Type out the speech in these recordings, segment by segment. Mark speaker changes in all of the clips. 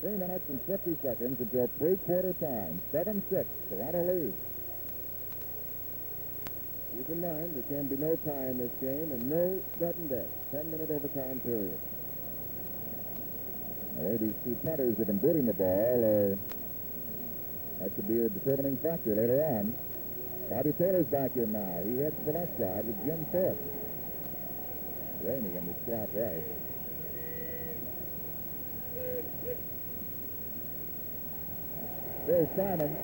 Speaker 1: 3 minutes and 50 seconds until three-quarter time. 7-6, Toronto leads.
Speaker 2: Keep in mind, there can be no tie in this game and no sudden death. 10-minute overtime period.
Speaker 1: The way these two punters have been booting the ball, that could be a determining factor later on. Bobby Taylor's back in now. He heads to the left side with Jim Thorpe. Rainey in the slot right. Bill Simon.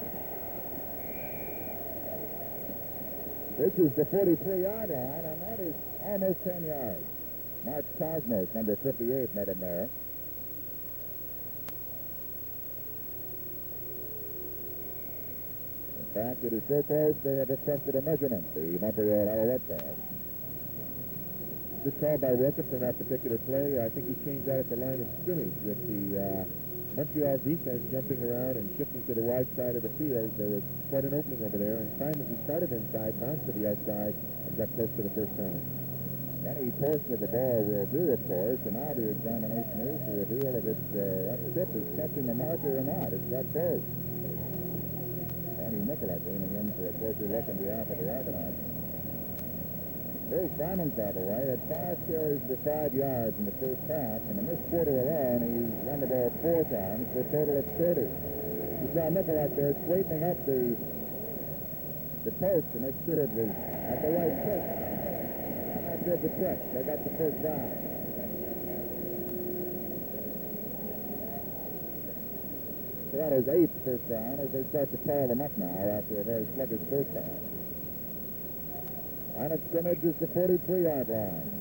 Speaker 1: This is the 43-yard line, and that is almost 10 yards. Mark Cosmos, number 58, met him there. In fact, it is so close they have requested a measurement, the Montreal Alouettes have.
Speaker 2: Good call by Wilkins on that particular play. I think he changed out at the line of scrimmage with the Montreal defense jumping around and shifting to the wide side of the field. There was quite an opening over there, and Simon, who started inside, bounced to the outside and got close to the first down.
Speaker 1: Any portion of the ball will do, of course, and now the examination is to reveal if that tip is touching the marker or not. It's that close. Nicolette leaning in for a closer look on behalf of the Argonauts. Bill Simon, by the way, had 5 carries for 5 yards in the first half, and in this quarter alone, he's run the ball 4 times for a total of 30. You saw Nicolette there straightening up the post to make sure it was at the right pitch. That did the trick. They got the first down. Toronto's 8th first down as they start to pile them up now after a very sluggish first half. Line of scrimmage is the 43-yard line.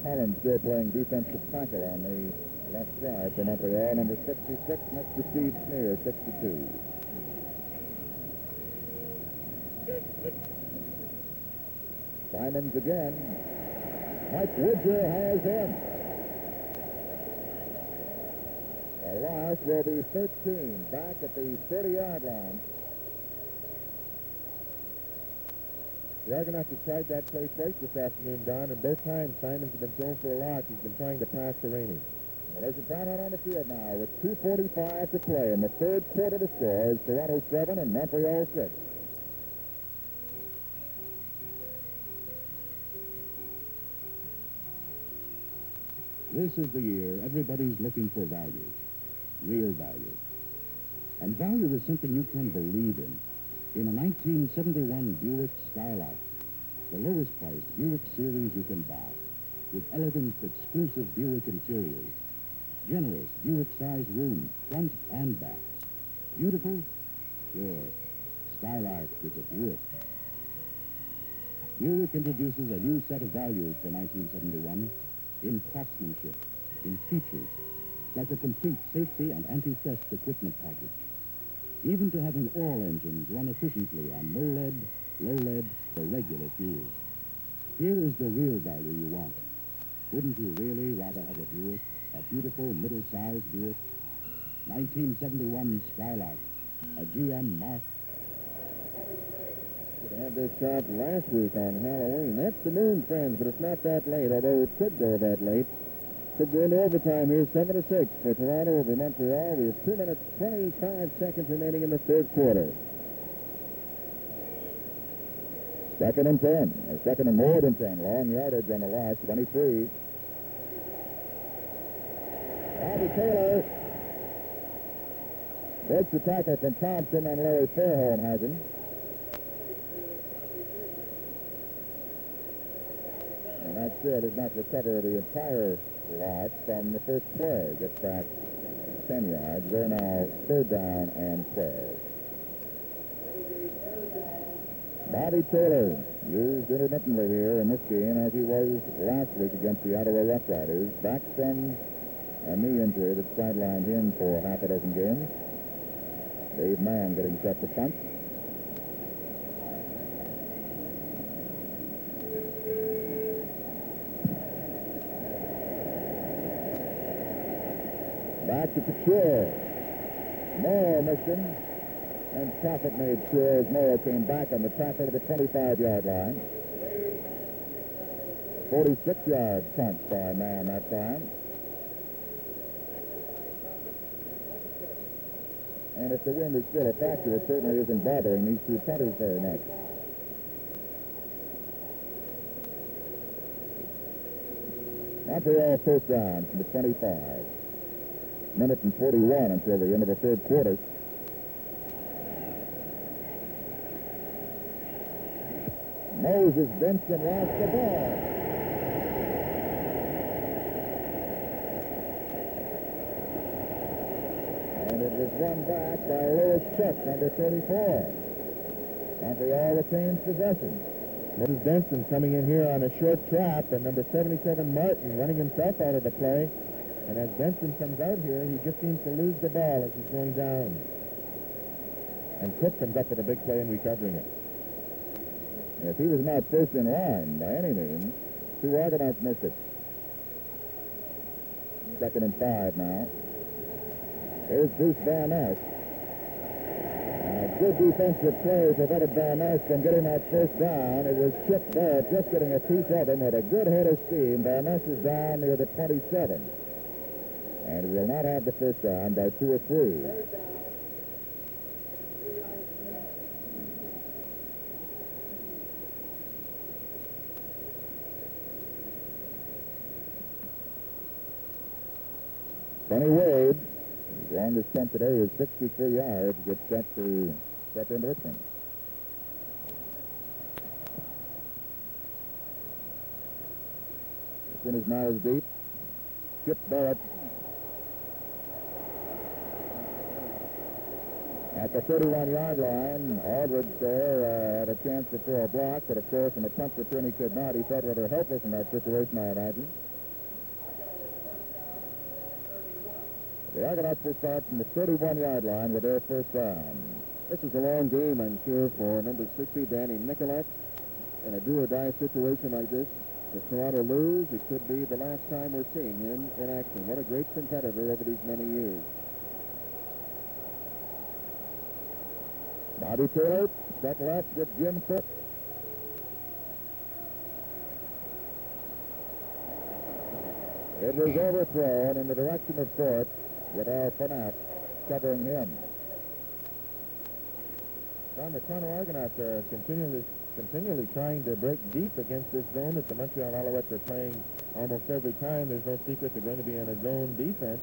Speaker 1: Holland still playing defensive tackle on the left side for Montreal, number 66, next to Steve Smear, 62. Simons again. Mike Woodger has him. The loss will be 13, back at the 30-yard line.
Speaker 2: The Argonauts have tried that play twice this afternoon, Don, and both times Simons has been thrown for a loss. He's been trying to pass to Rainey.
Speaker 1: Well, there's a timeout on the field now with 2:45 to play. In the third quarter, the score is Toronto 7 and Montreal 6.
Speaker 3: This is the year everybody's looking for value, real value. And value is something you can believe in. In a 1971 Buick Skylark, the lowest priced Buick series you can buy, with elegant, exclusive Buick interiors, generous Buick-sized room, front and back. Beautiful? Sure. Skylark is a Buick. Buick introduces a new set of values for 1971 in craftsmanship, in features, like a complete safety and anti-theft equipment package, even to having all engines run efficiently on no lead, low lead, or regular fuels. Here is the real value you want. Wouldn't you really rather have a Buick, a beautiful middle-sized Buick? 1971 Skylark, a GM Mark.
Speaker 2: Should have had this shot last week on Halloween. That's the moon, friends, but it's not that late, although it could go that late. Could go into overtime here, 7-6 for Toronto over Montreal. We have 2 minutes, 25 seconds remaining in the third quarter.
Speaker 1: Second and 10, or second and more than 10. Long yardage on the loss, 23. Bobby Taylor breaks the tackle from Thompson, and Larry Fairholm has him. And that still does not recover the entire loss from the first play. Gets back 10 yards. They're now third down and 12. Bobby Taylor used intermittently here in this game as he was last week against the Ottawa Rough Riders. Back from a knee injury that sidelined him for half a dozen games. Dave Mann getting set to punt. Back to Couture. Morrow missed him, and Prophet made sure as Morrow came back on the tackle to the 25-yard line. 46-yard punt by Mann that time. And if the wind is still a factor, it certainly isn't bothering these two punters very much. Montreal first down from the 25. Minute and 41 until the end of the third quarter. Moses Benson lost the ball. And it was won back by Lewis Chuck, number 34. Montreal retains possession.
Speaker 2: Moses Benson coming in here on a short trap, and number 77 Martin running himself out of the play. And as Benson comes out here, he just seems to lose the ball as he's going down. And Cook comes up with a big play in recovering it.
Speaker 1: If he was not first in line by any means, two Argonauts missed it. 2nd and 5 now. Here's Bruce Van Ness. Good defensive play prevented Van Ness from getting that first down. It was Chip Barrett just getting a piece of him with a good head of steam. Van Ness is down near the 27. And he will not have the first down by 2 or 3. Sonny Wade, his longest punt today is 63 yards, gets set to step into this one. This one is not as deep. Chip Barrett at the 31-yard line. Aldridge there had a chance to throw a block, but of course in a punt return he could not. He felt rather helpless in that situation, I imagine. The Argonauts will start from the 31-yard line with their first down.
Speaker 2: This is a long game, I'm sure, for number 60, Danny Nicolette. In a do-or-die situation like this, if Toronto lose, it could be the last time we're seeing him in action. What a great competitor over these many years.
Speaker 1: Bobby Taylor, set left with Jim Cook. It was overthrown in the direction of Fort, with Al Fanat covering him.
Speaker 2: The Toronto Argonauts are continually trying to break deep against this zone that the Montreal Alouettes are playing almost every time. There's no secret they're going to be in a zone defense.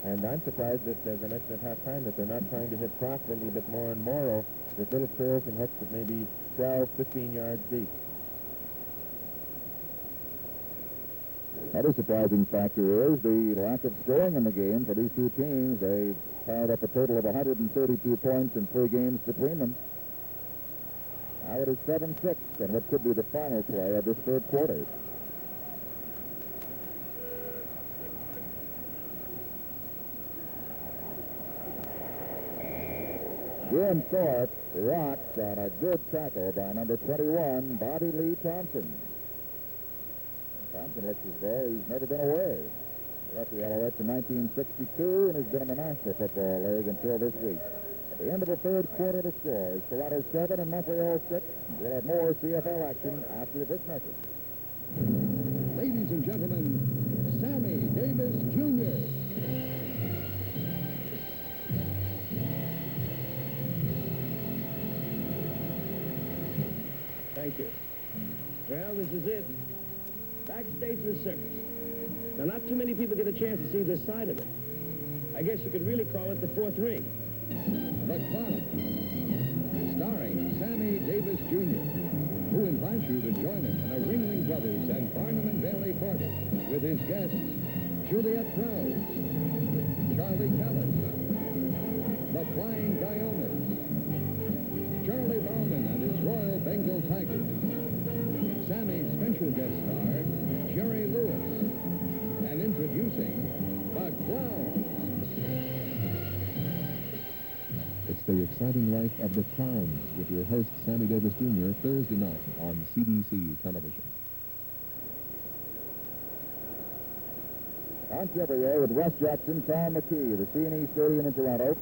Speaker 2: And I'm surprised that, as I mentioned at halftime, that they're not trying to hit Prof a little bit more and more with little trills and hooks that may be 12, 15 yards deep.
Speaker 1: Another surprising factor is the lack of scoring in the game for these two teams. They piled up a total of 132 points in 3 games between them. Now it is 7-6 and what could be the final play of this third quarter. Jim Thorpe rocks on a good tackle by number 21, Bobby Lee Thompson. Thompson looks as though he's never been away. He left the Alouettes in 1962 and has been in the National Football League until this week. At the end of the third quarter, the score is Toronto 7 and Montreal 6. We'll have more CFL action after this message.
Speaker 3: Ladies and gentlemen, Sammy Davis Jr.
Speaker 4: Thank you. Well, this is it. Backstage in the circus. Now, not too many people get a chance to see this side of it. I guess you could really call it the fourth ring.
Speaker 3: The Clown, starring Sammy Davis Jr., who invites you to join him in a Ringling Brothers and Barnum and Bailey party with his guests Juliet Prowse, Charlie Callis, the Flying Guyonas, Charlie Bauman and his Royal Bengal Tigers, Sammy's special guest star, Jerry Lewis, and introducing the Clowns.
Speaker 5: It's the exciting life of the Clowns with your host, Sammy Davis Jr., Thursday night on CBC television.
Speaker 1: On Chevrolet with Wes Jackson, Tom McKee, the C&E Stadium in Toronto.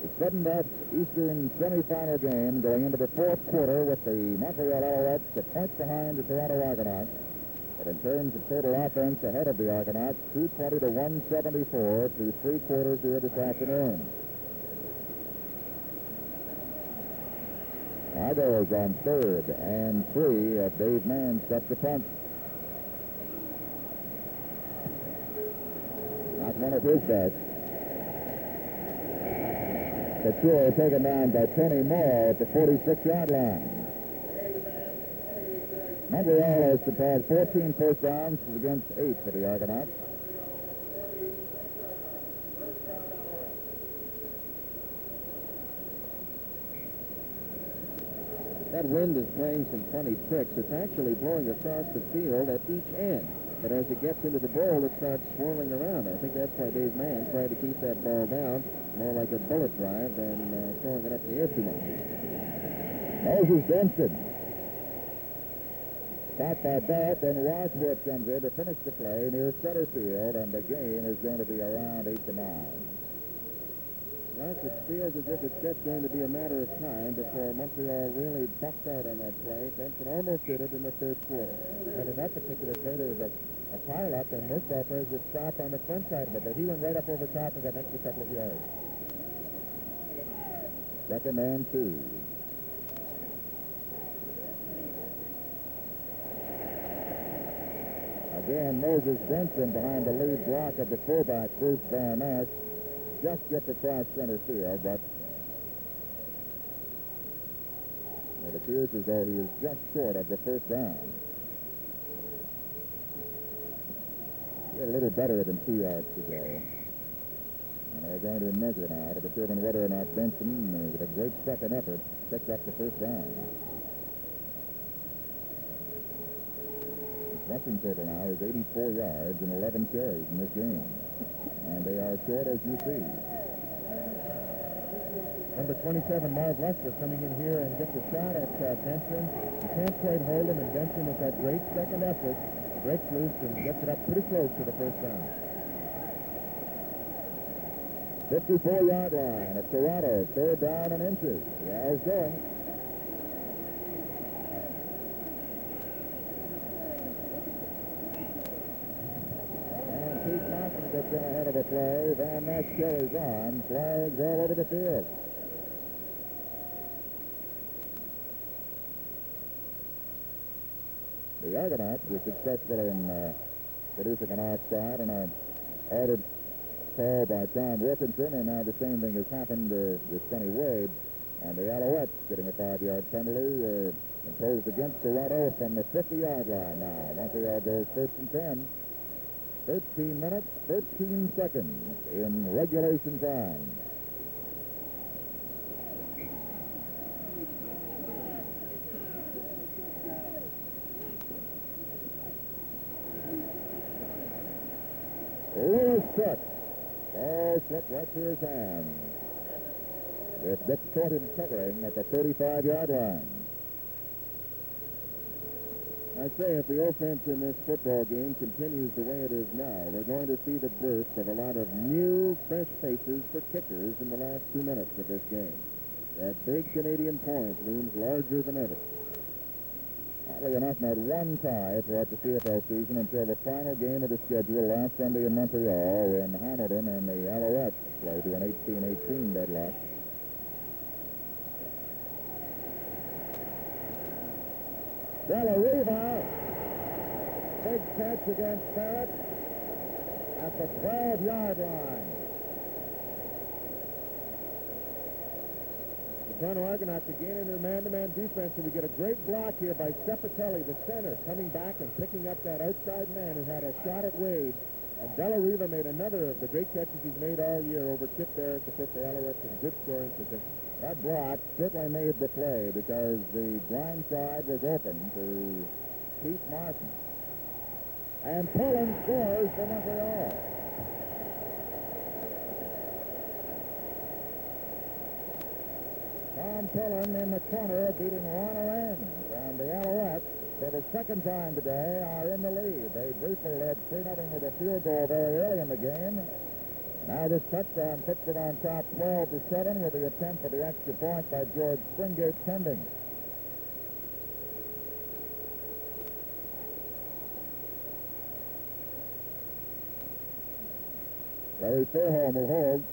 Speaker 1: The sudden-death Eastern semifinal game going into the fourth quarter with the Montreal Alouettes a point behind the Toronto Argonauts. But in terms of total offense, ahead of the Argonauts, 220 to 174 through 3 quarters here this afternoon. Argonauts on third and 3 of Dave Mann set the punt. Not one of his best. Couture taken down by Tony Moore at the 46-yard line. Montreal has surpassed 14 first downs against 8 for the Argonauts.
Speaker 2: That wind is playing some funny tricks. It's actually blowing across the field at each end. But as it gets into the bowl, it starts swirling around. I think that's why Dave Mann tried to keep that ball down, more like a bullet drive than throwing it up in the air too much.
Speaker 1: Moses Benson. Caught by Barrett, then Wadsworth comes in to finish the play near center field, and the game is going to be around 8 to 9.
Speaker 2: Well, it feels as if it's just going to be a matter of time before Montreal really bucked out on that play. Benson almost did it in the third quarter.
Speaker 1: And in that particular play, there was a pile-up, and most offers would stop on the front side of it, but he went right up over top and got an extra couple of yards. Second and 2. Again, Moses Benson behind the lead block of the fullback, Bruce Van Ness, just gets across center field, but it appears as though he is just short of the first down. A little better than 2 yards to go. And they're going to measure now to determine whether or not Benson, with a great second effort, picked up the first down. His rushing total now is 84 yards and 11 carries in this game. And they are short, as you see.
Speaker 2: Number 27, Marv Lester, coming in here and gets a shot at Benson. He can't quite hold him, and Benson, with that great second effort, breaks loose and gets it up pretty close to the first down.
Speaker 1: 54-yard line of Toronto, third down and inches. The Owls going. And Pete Martin gets in ahead of the play. Van Ness carries on. Flags all over the field. The Argonauts were successful in producing an offside and an ordered call by Tom Wilkinson, and now the same thing has happened with Sonny Wade. And the Alouettes getting a 5-yard penalty imposed against Toronto from the 50-yard line now. Montreal goes first and 10. 13 minutes, 13 seconds in regulation time. Lewis Cook. Ball slipped right through his hand. With Dick Thornton covering at the 35-yard line.
Speaker 2: I'd say if the offense in this football game continues the way it is now, we're going to see the burst of a lot of new, fresh faces for kickers in the last 2 minutes of this game. That big Canadian point looms larger than ever.
Speaker 1: Oddly enough, not one tie throughout the CFL season until the final game of the schedule last Sunday in Montreal, when Hamilton and the Alouettes played to an 18-18 deadlock. Della Riva, big catch against Barrett at the 12-yard line.
Speaker 2: The Toronto Argonauts again in their man-to-man defense, and we get a great block here by Cepatelli, the center, coming back and picking up that outside man who had a shot at Wade. And Della Riva made another of the great catches he's made all year over Chip Barrett to put the Alouettes in good scoring position.
Speaker 1: That block certainly made the play because the blind side was open to Pete Martin. And Pullen scores for Montreal. Tom Pullen in the corner beating Ron Arends. And the Alouettes, for the second time today, are in the lead. They briefly led 3-0 with a field goal very early in the game. Now this touchdown puts it on top 12-7 with the attempt for the extra point by George Springate pending. Larry Fairholm will hold.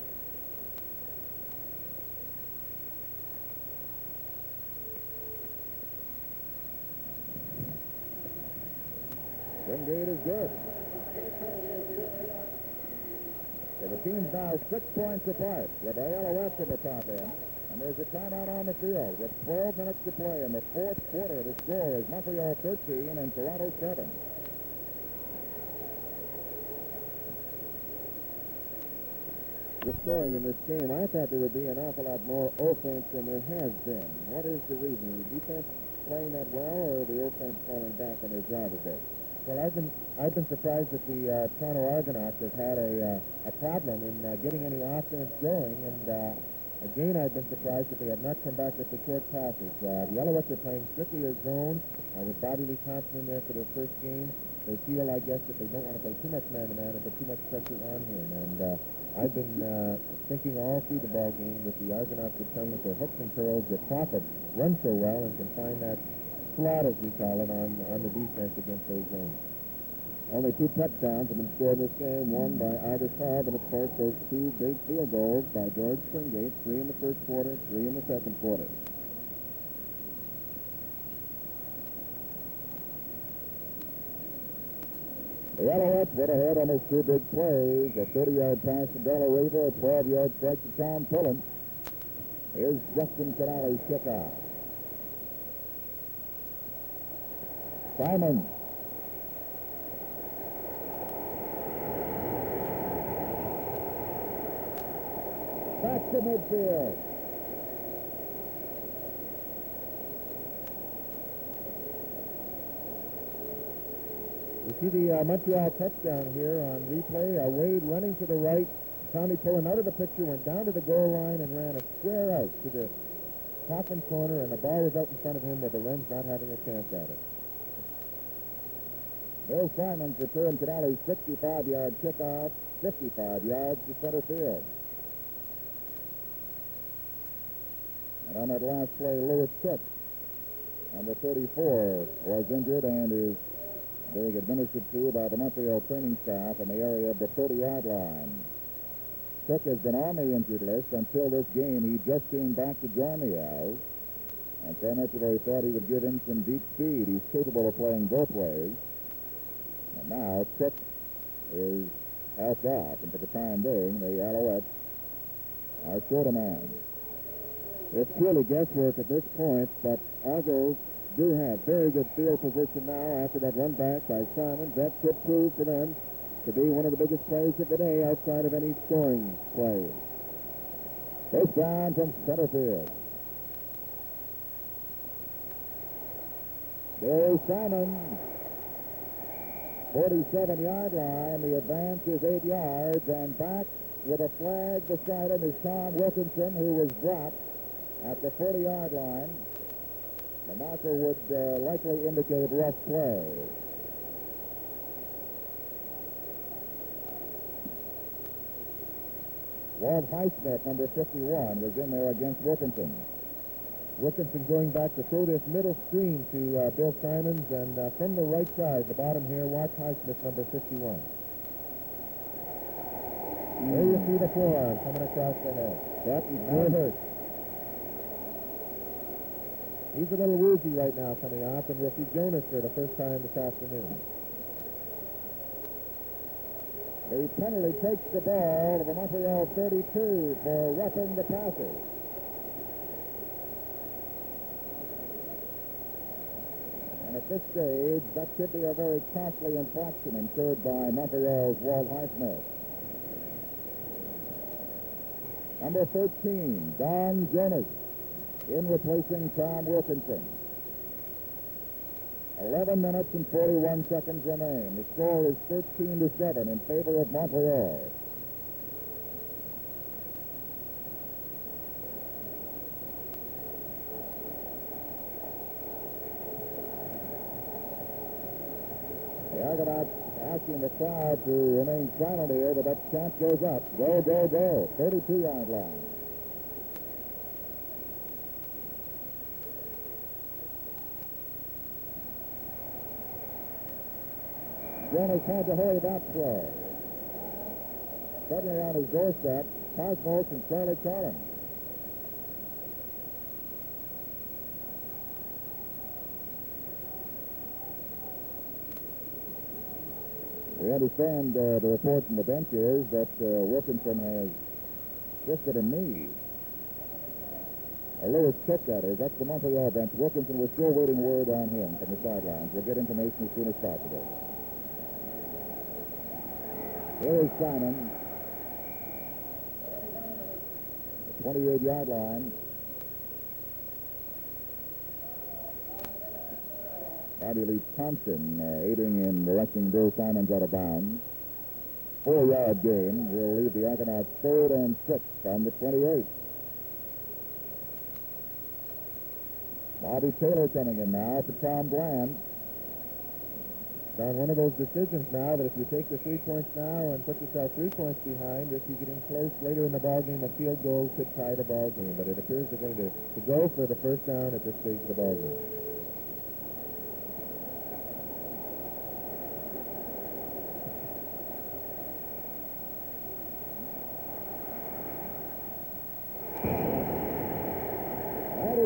Speaker 1: lead is good. So the team's now 6 points apart with the Alouettes in the top end. And there's a timeout on the field with 12 minutes to play in the fourth quarter. The score is Montreal 13 and Toronto 7.
Speaker 2: The scoring in this game, I thought there would be an awful lot more offense than there has been. What is the reason? The defense playing that well, or the offense falling back on their job a bit? Well, I've been surprised that the Toronto Argonauts have had a problem in getting any offense going, and again, I've been surprised that they have not come back with the short passes. The Alouettes are playing strictly a zone with Bobby Lee Thompson in there for their first game. They feel, I guess, that they don't want to play too much man-to-man and put too much pressure on him. And I've been thinking all through the ball game that the Argonauts would come with their hooks and curls that Profit run so well and can find that slot, as we call it, on the defense against those zones.
Speaker 1: Only 2 touchdowns have been scored in this game, one by Ida Cobb, and of course those 2 big field goals by George Springate, 3 in the first quarter, 3 in the second quarter. The Alouettes went ahead on those 2 big plays, a 30-yard pass to Della Riva, a 12-yard strike to Tom Pullen. Here's Justin Canale's kickoff. Simon. Back to midfield.
Speaker 2: You see the Montreal touchdown here on replay. Wade running to the right. Tommy Pullen out of the picture, went down to the goal line and ran a square out to the Coffin corner, and the ball was out in front of him with the Wrens not having a chance at it.
Speaker 1: Bill Simons returned Canale's 65-yard kickoff, 55 yards to center field. And on that last play, Lewis Cook, number 34, was injured and is being administered to by the Montreal training staff in the area of the 30-yard line. Cook has been on the injured list until this game. He just came back to join the Owls, and so much of it thought he would give him some deep speed. He's capable of playing both ways. And now Cook is helped off, and for the time being, the Alouettes are short a man.
Speaker 2: It's purely guesswork at this point, but Argos do have very good field position now after that run back by Simons. That could prove for them to be one of the biggest plays of the day outside of any scoring play.
Speaker 1: First down from center field. There's Simon. 47-yard line. The advance is 8 yards, and back with a flag beside him is Tom Wilkinson, who was dropped at the 40-yard line. The marker would likely indicate rough play. Walt Highsmith, number 51, was in there against Wilkinson.
Speaker 2: Wilkinson going back to throw this middle screen to Bill Simons, and from the right side, the bottom here, watch Highsmith, number 51. There you see the forearm coming across the head.
Speaker 1: That's
Speaker 2: Not hurt. He's a little woozy right now coming off, and we'll see Jonas for the first time this afternoon.
Speaker 1: The penalty takes the ball to the Montreal 32 for roughing the passer. And at this stage, that could be a very costly infraction incurred by Montreal's Walt Highsmith. Number 13, Don Jonas, in replacing Tom Wilkinson. 11 minutes and 41 seconds remain. The score is 13-7 in favor of Montreal. The Argonauts asking the crowd to remain silent here, but that chant goes up. Go, go, go. 32-yard line. Jonas had to hurry that throw. Suddenly on his doorstep, Cosmos and Charlie Collins. We understand the report from the bench is that Wilkinson has twisted a knee. Lewis Cook, that is. That's the Montreal bench. Wilkinson, we're still waiting word on him from the sidelines. We'll get information as soon as possible. Here is Simon. The 28-yard line. Bobby Lee Thompson aiding in directing Bill Simons out of bounds. 4-yard gain. Will leave the Argonauts 3rd and 6 from the 28. Bobby Taylor coming in now for Tom Bland.
Speaker 2: It's on one of those decisions now that if you take the 3 points now and put yourself 3 points behind, if you get in close later in the ballgame, a field goal could tie the ballgame. But it appears they're going to go for the first down at this stage of the ballgame.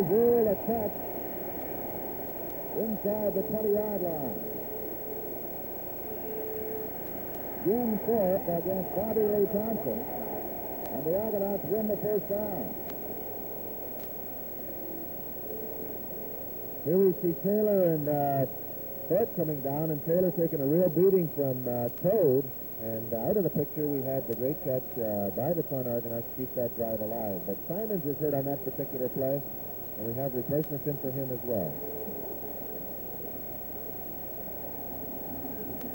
Speaker 1: Rule a touch inside the 20-yard line. Jim Thorpe against Bobby Lee Thompson, and the Argonauts win the first down.
Speaker 2: Here we see Taylor and Thorpe coming down, and Taylor taking a real beating from Toad. And out of the picture, we had the great catch by the Sun Argonauts to keep that drive alive. But Simons was hurt on that particular play, and we have replacements in for him as well.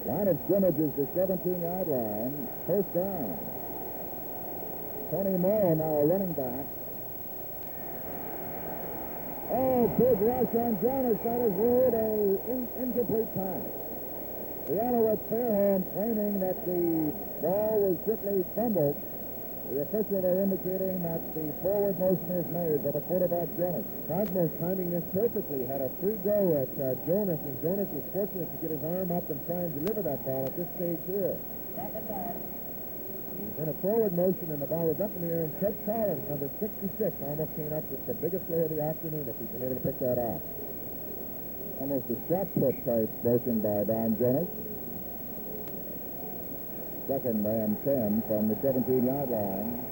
Speaker 1: Line of scrimmage is the 17-yard line. First down. Tony Moore now a running back. Oh, big rush on Jonas. That is ruled an incomplete pass. The Alouettes Fairholm claiming that the ball was strictly fumbled. The official are indicating that the forward motion is made by the quarterback, Jonas.
Speaker 2: Cosmos timing this perfectly. Had a free go at Jonas, and Jonas was fortunate to get his arm up and try and deliver that ball at this stage here. He's in a forward motion, and the ball was up in the air, and Ted Collins, number 66, almost came up with the biggest play of the afternoon if he's been able to pick that off.
Speaker 1: Almost a shot put type motion by Don Jonas. 2nd and 10 from the 17-yard line.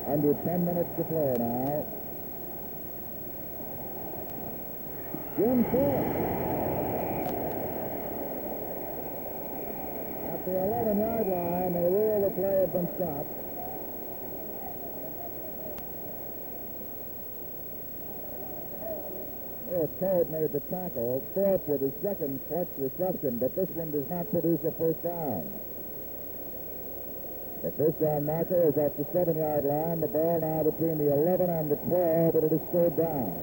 Speaker 1: Under 10 minutes to play now. Jim Thorpe. At the 11-yard line, they rule the play had been stopped. Toad made the tackle. Thorpe with his second clutch reception, but this one does not produce a first down. The first down marker is at the 7-yard line. The ball now between the 11 and the 12, but it is third down.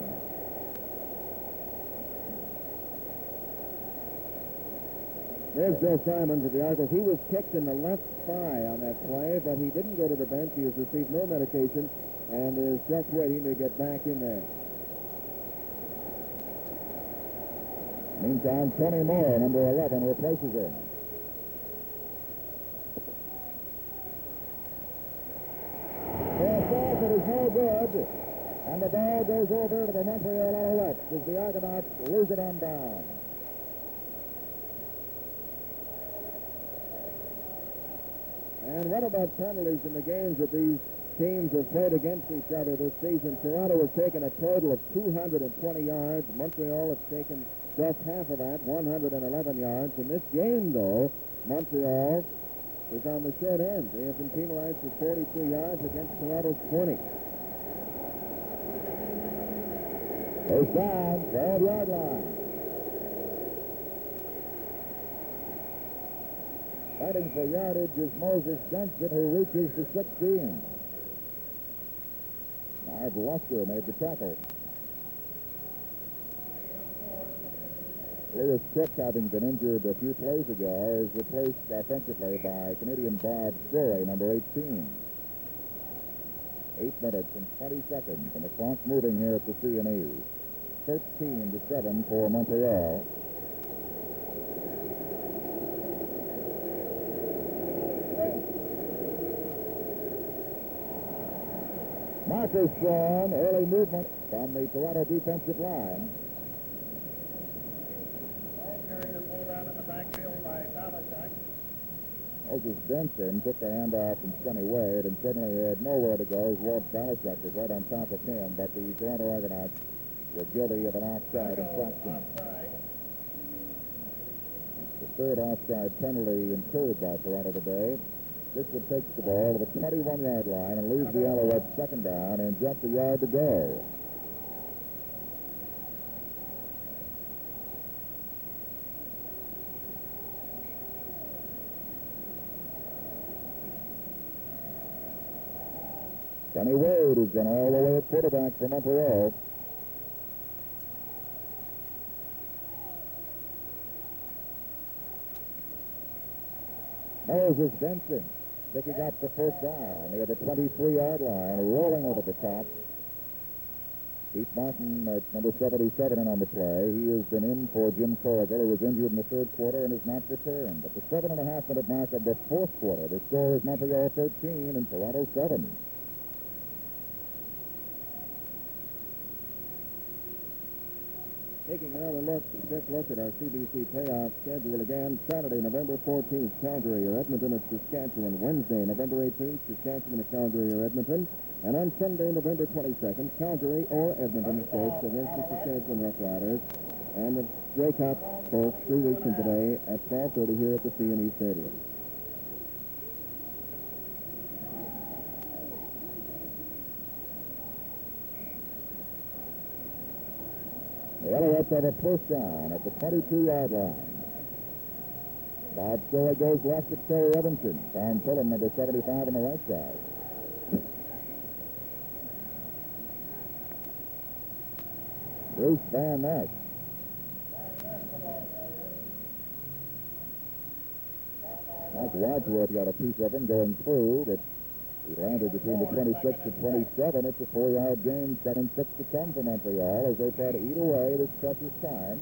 Speaker 2: There's Bill Simons of the Argos. He was kicked in the left thigh on that play, but he didn't go to the bench. He has received no medication and is just waiting to get back in there.
Speaker 1: Meantime, Tony Moore, number 11, replaces him. It is no good, and the ball goes over to the Montreal Alouettes as the Argonauts lose it on down.
Speaker 2: And what about penalties in the games that these teams have played against each other this season? Toronto has taken a total of 220 yards. Montreal has taken just half of that, 111 yards. In this game, though, Montreal is on the short end. They have been penalized for 43 yards against Toronto's 20.
Speaker 1: First down, 12-yard line. Fighting for yardage is Moses Johnson, who reaches the 16. Marv Luster made the tackle. Lewis Cook, having been injured a few plays ago, is replaced offensively by Canadian Bob Story, number 18. 8 minutes and 20 seconds, and the clock moving here at the C&E. 13-7 for Montreal. Marcus Strong, early movement from the Toronto defensive line. Moses Benson took the handoff from Sonny Wade and suddenly had nowhere to go as Walt Balasek was right on top of him, but the Toronto Argonauts were guilty of an offside infraction. The third offside penalty incurred by Toronto today. This would take the ball to the 21-yard line and leave the Alouettes second down and just a yard to go. Sonny Wade has gone all the way at quarterback for Montreal. Moses Benson picking up the first down near the 23-yard line, rolling over the top. Keith Martin at number 77 in on the play. He has been in for Jim Corrigan, who was injured in the third quarter and has not returned. At the 7.5-minute mark of the fourth quarter, the score is Montreal 13 and Toronto 7.
Speaker 2: Taking another quick look at our CBC playoff schedule again. Saturday, November 14th, Calgary or Edmonton at Saskatchewan. Wednesday, November 18th, Saskatchewan at Calgary or Edmonton. And on Sunday, November 22nd, Calgary or Edmonton, of course, against the Saskatchewan Roughriders. And the Grey Cup, for 3 weeks from today at 12:30 here at the C&E Stadium.
Speaker 1: The Alouettes have a first down at the 22-yard line. Bob Stoller goes left at Terry Evanson. Tom Pullen, number 75, on the right side. Bruce Van Ness. Mike Wadsworth got a piece of him going through, but he landed between the 26 and 27. It's a 4-yard gain, 7-6 to come for Montreal as they try to eat away this precious time.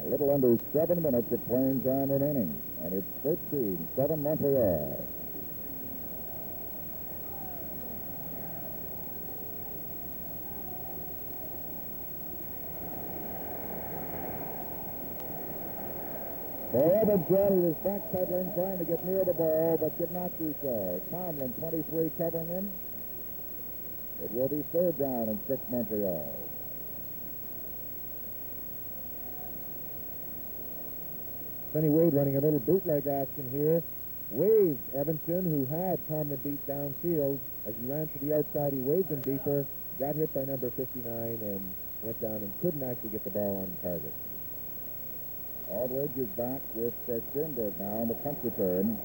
Speaker 1: A little under 7 minutes of playing time remaining, and it's 13-7 Montreal. For Evanson, he was backpedaling, trying to get near the ball, but could not do so. Tomlin, 23, covering him. It will be third down and 6 Montreal.
Speaker 2: Sonny Wade running a little bootleg action here. Waved Evanson, who had Tomlin beat downfield. As he ran to the outside, he waved him deeper. Got hit by number 59 and went down and couldn't actually get the ball on target.
Speaker 1: Aldridge is back with Sternberg now on the punt return.